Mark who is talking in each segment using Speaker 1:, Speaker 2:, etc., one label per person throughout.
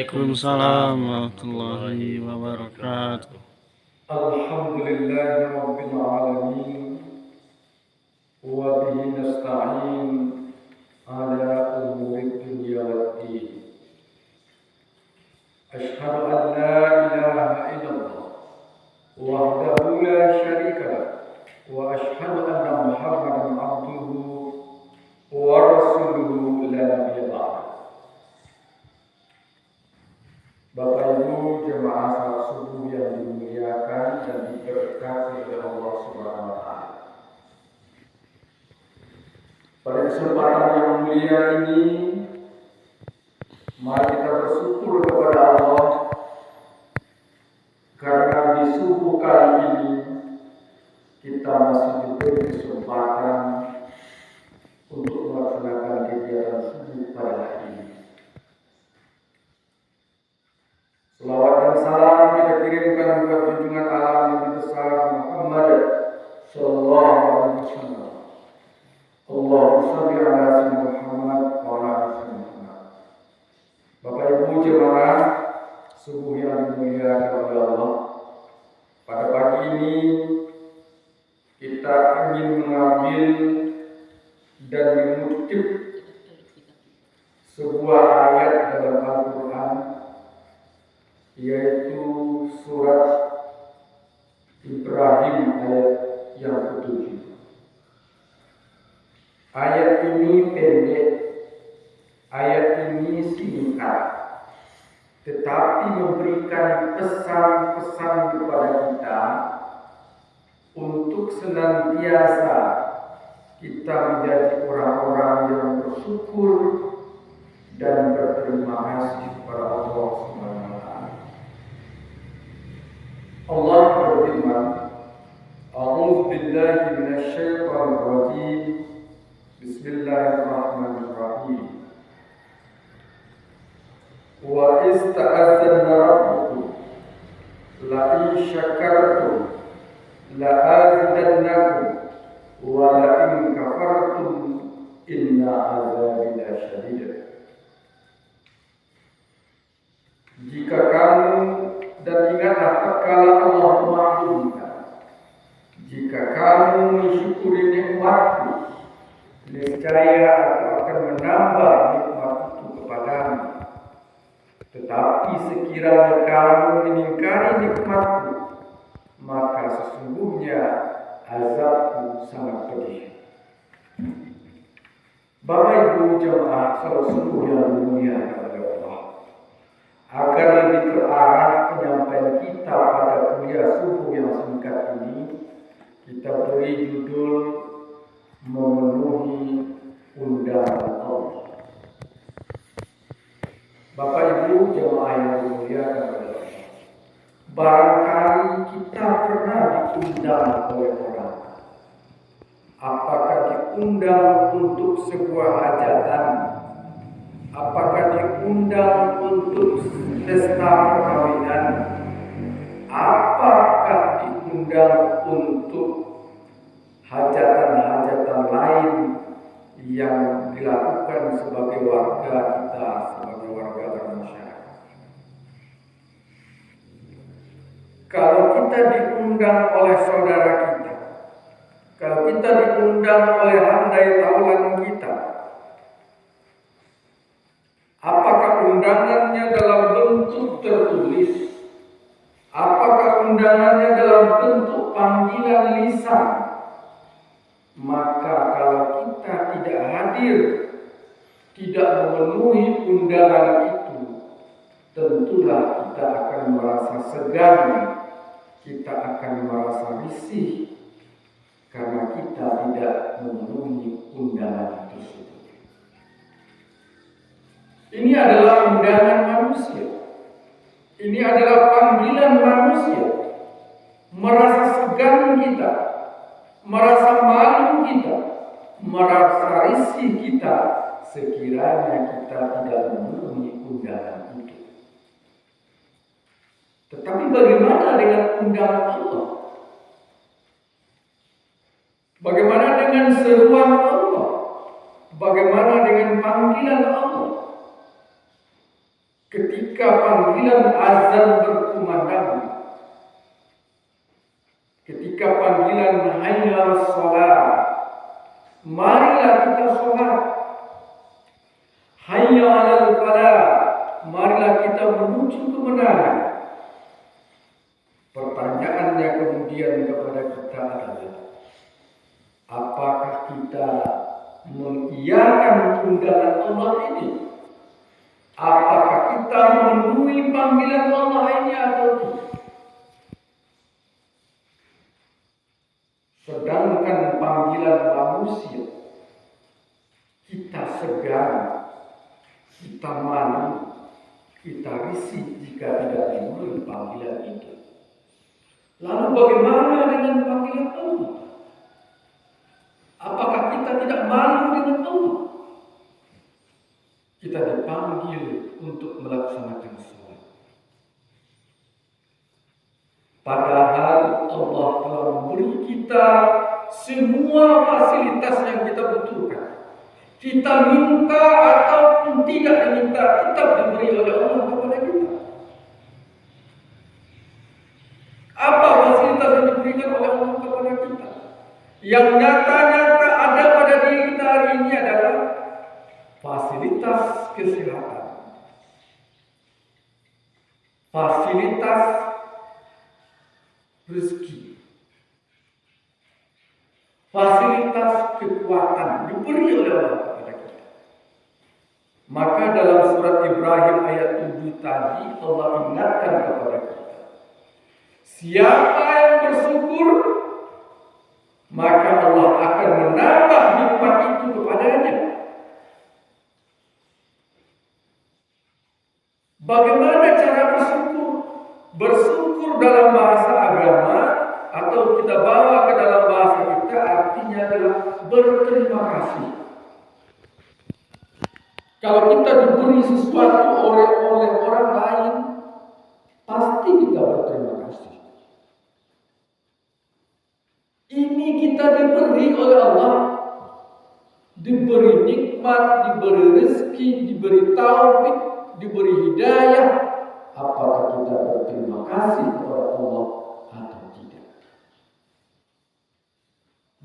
Speaker 1: Waalaikumsalam warahmatullahi wabarakatuh.
Speaker 2: Alhamdulillahi rabbil alamin wa bihi nasta'in ala umuri dunya waddin. Asyhadu an la ilaha illallah wahdahu la syarika lah wa asyhadu anna Muhammadan abduhu wa rasuluhu la nabiyya ba'da. Bapak Ibu jemaah salat subuh yang dimuliakan dan diberkati oleh Allah Subhanahu wa taala. Pada kesempatan yang mulia ini, mari kita bersyukur kepada Allah karena di subuh kali ini kita masih diberi kesempatan untuk melaksanakan kegiatan subuh pada hari ini. Selawat dan salam kita kirimkan buat junjungan alam Nabi besar Muhammad sallallahu alaihi wasallam. Allahumma shalli ala sayyidina Muhammad wa ala ali sayyidina Muhammad. Bapak Ibu jemaah subuh yang dimuliakan oleh Allah, pada pagi ini kita ingin mengambil dan mengutip sebuah ayat dalam Al-Quran, yaitu surat Ibrahim ayat yang ke-7. Ayat ini pendek, ayat ini singkat, tetapi memberikan pesan-pesan kepada kita untuk senantiasa kita menjadi orang-orang yang bersyukur dan berterima kasih kepada Allah Subhanahu wa taala. Allah berfirman, A'udzu billahi minasy syaithanir rajim. Bismillahirrahmanirrahim. Wa ista'adzana rabbukum la in syakartum la azidannakum wa la in kafartum inna 'adzabi lasyadid. Jika kamu, dan ingatlah tatkala Allah memaklumkan, jika kamu mensyukuri nikmat-Ku, niscaya Aku akan menambah nikmat itu kepadamu. Tetapi sekiranya kamu mengingkari nikmat-Ku, maka sesungguhnya azab-Ku sangat pedih. Bapak Ibu jemaah salat subuh yang dimuliakan oleh Allah, agar lebih terarah penyampaian kita pada kuliah subuh yang singkat ini, kita beri judul memenuhi undangan Allah. Bapak Ibu jemaah yang dimuliakan oleh Allah, barangkali kita pernah diundang oleh orang. Apakah diundang untuk sebuah hajatan? Apakah diundang untuk pesta perkawinan? Apakah diundang untuk hajatan-hajatan lain yang dilakukan sebagai warga kita, sebagai warga bermasyarakat? Kalau kita diundang oleh saudara kita, kalau kita diundang oleh handai taulan kita, apakah undangannya dalam bentuk tertulis? Apakah undangannya dalam bentuk panggilan lisan? Maka kalau kita tidak hadir, tidak memenuhi undangan itu, tentulah kita akan merasa segan, kita akan merasa risih, karena kita tidak memenuhi undangan tersebut. Ini adalah undangan manusia. Ini adalah panggilan manusia. Merasa segan kita, merasa malu kita, merasa risih kita sekiranya kita tidak memenuhi undangan itu. Tetapi bagaimana dengan undangan Allah? Bagaimana dengan seruan Allah? Bagaimana dengan panggilan Allah? Ketika ketika panggilan azan berkumandang, ketika panggilan hayya 'alas shalah, marilah kita sholat. Hayya 'alal falah, marilah kita menuju kemenangan. Pertanyaannya kemudian kepada kita adalah, apakah kita mengiyakan undangan Allah ini? Apakah kita memenuhi panggilan Allah ini atau tidak? Sedangkan panggilan manusia, kita segan, kita malu, kita risih jika tidak memenuhi panggilan itu. Lalu bagaimana dengan panggilan Allah? Apakah kita tidak malu dengan Allah? Kita dipanggil untuk melaksanakan sholat. Padahal Allah telah memberi kita semua fasilitas yang kita butuhkan. Kita minta ataupun tidak diminta, tetap diberi oleh Allah kepada kita. Apa fasilitas yang diberikan oleh Allah kepada kita? Yang nyata-nyata ada pada diri kita hari ini adalah fasilitas kesehatan, fasilitas rezeki, fasilitas kekuatan diberi oleh Allah kepada kita. Maka dalam surat Ibrahim ayat 7 tadi Allah ingatkan kepada kita, siapa yang bersyukur, maka Allah akan menambah nikmat itu kepadanya. Bagaimana cara bersyukur? Bersyukur dalam bahasa agama atau kita bawa ke dalam bahasa kita artinya adalah berterima kasih. Kalau kita diberi sesuatu oleh orang lain, pasti kita berterima kasih. Ini kita diberi oleh Allah, diberi nikmat, diberi rezeki, diberi taufik, diberi hidayah. Apakah kita berterima kasih kepada Allah atau tidak?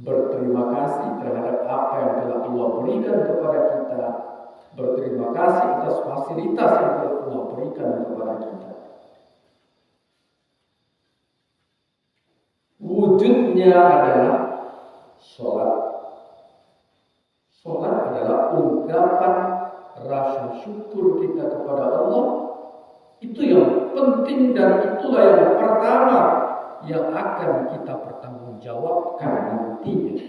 Speaker 2: Berterima kasih terhadap apa yang telah Allah berikan kepada kita. Berterima kasih atas fasilitas yang telah Allah berikan kepada kita. Wujudnya adalah sholat. Sholat adalah ungkapan rasa syukur kita kepada Allah. Itu yang penting dan itulah yang pertama yang akan kita pertanggungjawabkan nantinya.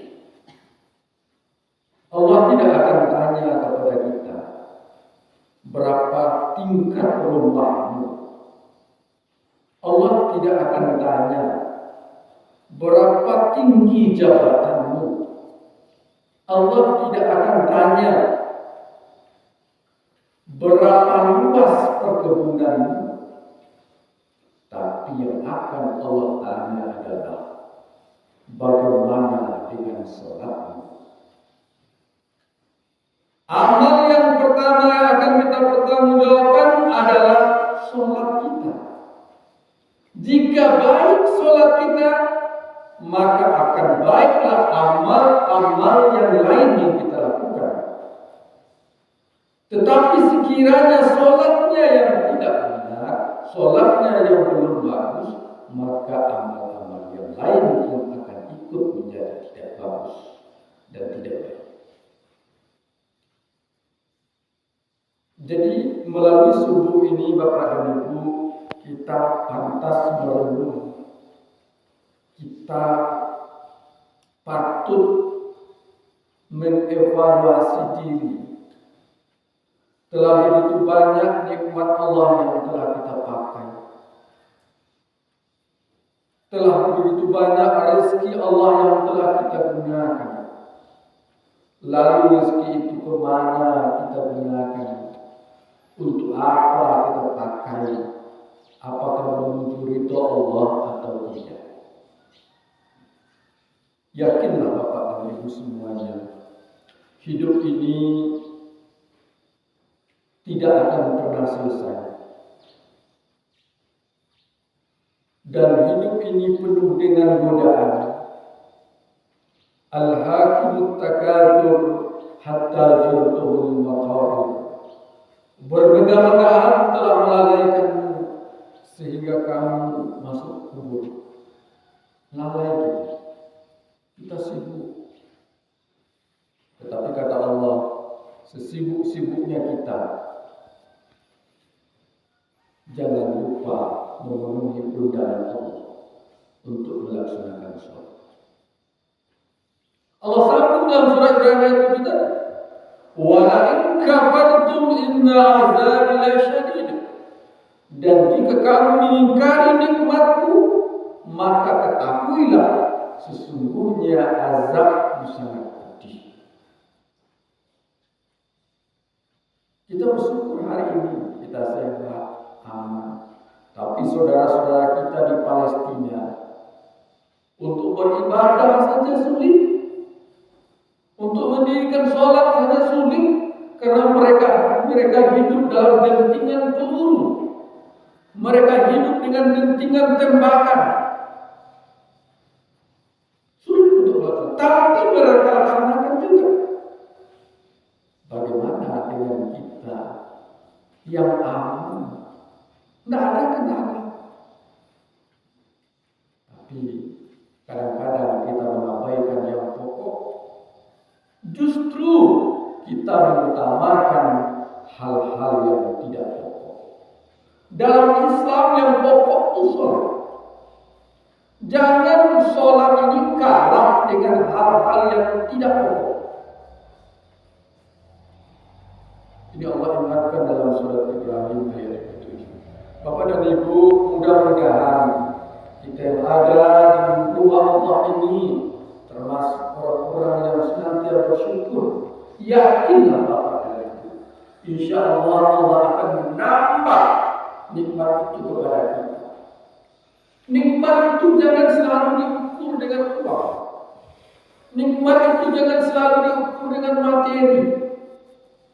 Speaker 2: Allah tidak akan tanya kepada kita, berapa tingkat rumahmu. Allah tidak akan tanya, berapa tinggi jabatanmu. Allah tidak akan tanya, berapa luas perkebunanmu. Tapi yang akan Allah tanya adalah, bagaimana dengan sholatmu? Amal yang pertama yang akan kita pertanggungjawabkan adalah sholat kita. Jika baik sholat kita, maka akan baiklah amal-amal yang lain yang kita lakukan. Tetapi sekiranya sholatnya yang tidak benar, sholatnya yang belum bagus, maka amal-amal yang lain yang akan ikut menjadi tidak bagus dan tidak baik. Jadi melalui subuh ini Bapak dan Ibu, kita pantas merenung. Kita patut mengevaluasi diri. Telah begitu banyak nikmat Allah yang telah kita pakai. Telah begitu banyak rezeki Allah yang telah kita gunakan. Lalu rezeki itu kemana kita gunakan? Untuk apa kita pakai? Apakah menuju ridho Allah atau tidak? Yakinlah Bapak dan Ibu semuanya, hidup ini tidak akan pernah selesai. dan hidup ini penuh dengan godaan. Al-hakumut takatsur hatta zurtumul maqabir. Bermegah-megahan telah melalaikanmu sehingga kamu masuk kubur. Lalai kita sibuk. Tetapi kata Allah, sesibuk-sibuknya kita, jangan lupa memenuhi undangan Allah untuk melaksanakan sholat. Allah sambung dalam surat Ibrahim ayat 7 tadi. Wa la in kafartum inna azabi lasyadid. Dan jika kamu mengingkari nikmatku, maka ketahuilah sesungguhnya azabku sangat pedih. Kita bersyukur hari ini kita sehat, aman. Tapi saudara-saudara kita di Palestina untuk beribadah saja sulit, untuk mendirikan sholat saja sulit, karena mereka hidup dalam dentingan peluru, mereka hidup dengan dentingan tembakan. Sulit untuk melakukan, tapi mereka laksanakan juga. Bagaimana dengan kita yang aman? Tidak ada kendala. Tapi kadang-kadang kita mengabaikan yang pokok. Justru kita mengutamakan hal-hal yang tidak pokok. Dalam Islam yang pokok itu sholat. Jangan sholat ini kalah dengan hal-hal yang tidak pokok. Ini Allah ingatkan dalam surat Ibrahim ayat 7. Bapak dan Ibu, mudah-mudahan kita yang ada di rumah Allah ini termasuk orang-orang yang senantiasa bersyukur. Yakinlah Bapak dan Ibu, insya Allah Allah akan menambah nikmat itu kepada kita. Nikmat itu jangan selalu diukur dengan uang. Nikmat itu jangan selalu diukur dengan materi.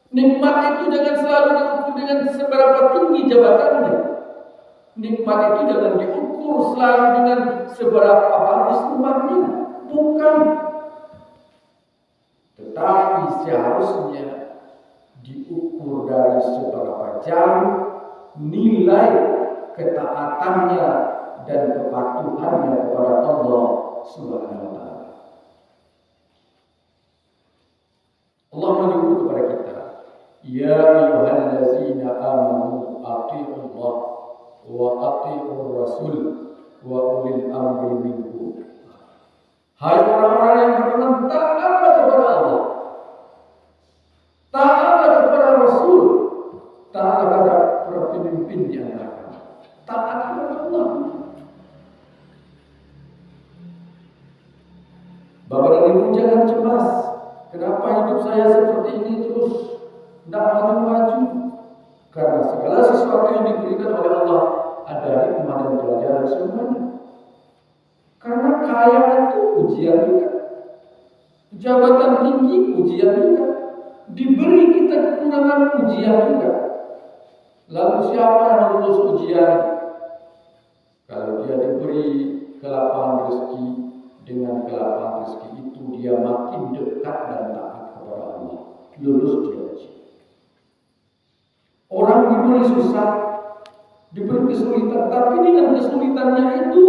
Speaker 2: Nikmat itu jangan selalu diukur dengan seberapa tinggi jabatannya. Nikmat itu jangan diukur selalu dengan seberapa bagus rumahnya. Bukan. Tetapi seharusnya diukur dari seberapa jauh nilai ketaatannya dan kepatuhannya kepada Allah Subhanahu wa taala. Allah menyuruh kepada kita, ya ayyuhallazina amanu atti'ullah wa atti'ur rasul wa ulil amri minkum. Hai orang-orang yang beriman, taatlah kepada Allah, taatlah kepada Rasul, taatlah kepada para pemimpin di antara kamu, taat kepada Allah. Bapak dan Ibu jangan cemas. Kenapa hidup saya seperti ini terus? Tidak maju-maju. Karena segala sesuatu yang diberikan oleh Allah ada hikmah dan pelajaran semuanya. Karena kaya itu ujian juga. Jabatan tinggi ujian juga. Diberi kita kekurangan ujian juga. Lalu siapa yang lulus ujian? Kalau dia diberi kelapangan rezeki, dengan kelapangan rezeki itu dia makin dekat dan taat kepada Allah. Lulus dia ujian. Orang diberi susah, diberi kesulitan, tapi dengan kesulitannya itu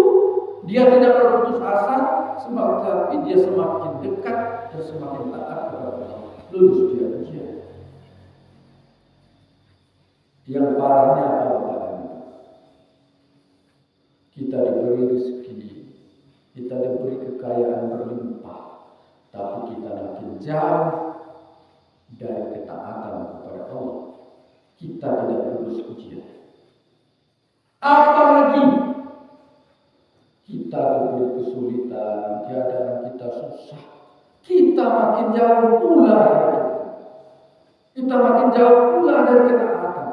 Speaker 2: dia tidak berputus asa, tapi dia semakin dekat dan semakin taat kepada Allah. Lulus dia ujian. Yang parahnya apa? Kita diberi rezeki, kita diberi kekayaan berlimpah, tapi kita makin jauh dari ketaatan kepada Allah. Kita tidak lulus ujian. Apalagi kita diberi kesulitan, keadaan kita susah, kita makin jauh pula dari Tuhan. Kita makin jauh pula dari ketaatan.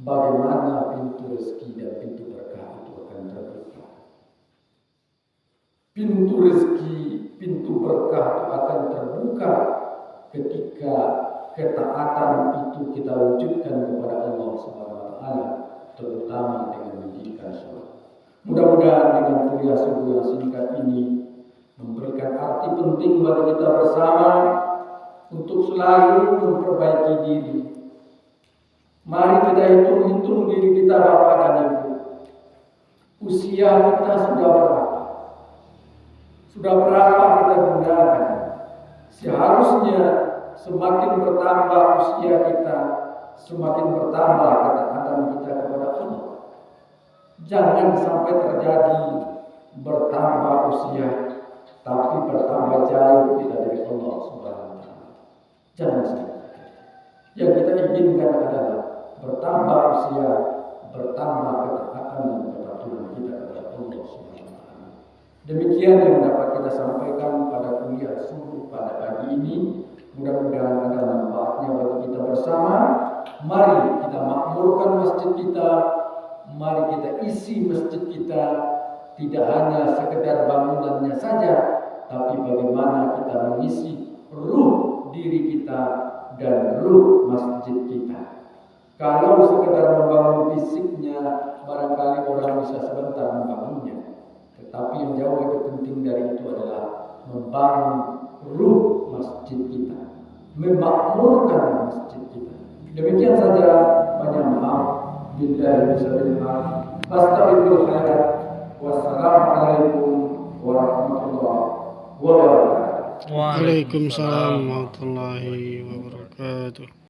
Speaker 2: Bagaimana pintu rezeki dan pintu berkah itu akan terbuka? Pintu rezeki, pintu berkah itu akan terbuka ketika ketaatan itu kita wujudkan kepada Allah Subhanahu wa taala, terutama dengan mendirikan sholat. Mudah-mudahan dengan kuliah subuh yang singkat ini memberikan arti penting bagi kita bersama untuk selalu memperbaiki diri. Mari kita hitung-hitung diri kita Bapak dan Ibu. Usia kita sudah berapa? Sudah berapa kita gunakan? Seharusnya semakin bertambah usia kita, semakin bertambah ketaatan kita kepada Allah. Jangan sampai terjadi bertambah usia, tapi bertambah jauh kita dari Allah Subhanahu wa Ta'ala. Jangan sampai. Yang kita inginkan adalah bertambah usia, bertambah ketaatan dan kepatuhan kita kepada Allah Subhanahu wa Ta'ala. Demikian yang dapat kita sampaikan pada kuliah subuh pada pagi ini. Mudah-mudahan ada manfaatnya bagi kita bersama. Mari kita makmurkan masjid kita. Mari kita isi masjid kita. Tidak hanya sekedar bangunannya saja, tapi bagaimana kita mengisi ruh diri kita dan ruh masjid kita. Kalau sekedar membangun fisiknya, barangkali orang bisa sebentar membangunnya. Tetapi yang jauh lebih penting dari itu adalah membangun ruh masjid kita, memakmurkan masjid kita. Demikian saja, banyak maaf. Billahi taufiq. Astagfirullah khairan. Wassalamualaikum warahmatullahi wabarakatuh.
Speaker 1: Waalaikumsalam warahmatullahi wabarakatuh.